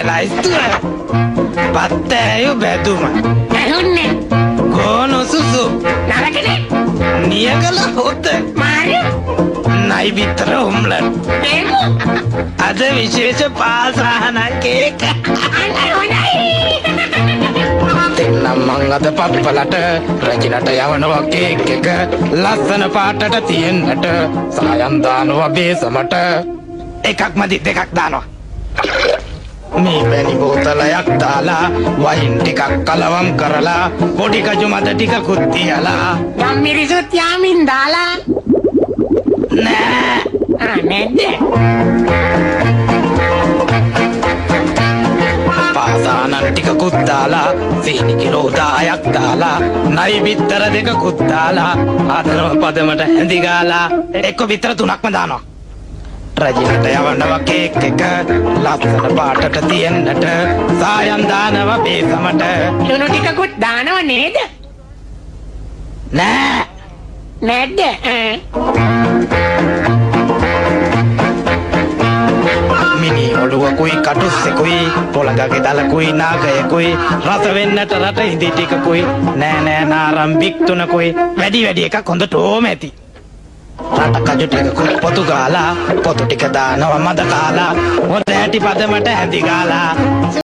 ලයිස්තුව පත්තෑයු බැදුම ඇහුන්නේ ගෝනු සුසු නරකනේ නියගල හොත මාරු නයි බිත්තර උම්ලන් ඒකු අද විශේෂ පාසාහනකේක අන්න හොඳයි දෙන්නම් මං අද පප්පලට රැකිනට යවනවා කේක් එක ලස්සන පාටට තියෙන්නට සායම් දානවා බේසමට එකක් මදි දෙකක් දානවා මේ බැනි බෝතලයක් දාලා වයින් ටිකක් කලවම් කරලා පොඩි කජු මත ටිකකුත් තියලා ගම් මිරිසුත් යාමින් දාලා නෑ නැද්ද පාසානන් ටිකකුත් දාලා සීනි කිලෝ 10ක් දාලා නයි බිත්තර දෙකකුත් දාලා ආදරව පදමට හැඳි ගාලා එක්ක බිත්තර 3ක්ම දානවා රජිනට යවනවා කේක් එක ලස්සන පාටට තියෙන්නට සායම් දානවා බේසමට ලුණු ටිකකුත් දානව නේද නෑ නැද්ද මිනි ඔළුවකුයි කටුස්සෙකුයි පොළඟගේ දලකුයි නාගයකුයි රස වෙන්නට රට ඉදි ටිකකුයි නෑ නෑ නාරම් බික්තුනකුයි වැඩි එකක් හොඳට ඕම ඇති රට කජු ටිකකුත් පොතු ගාලා පොතු ටික දානවා මද කාලා හොඳ ඇටි පදමට හැඳි ගාලා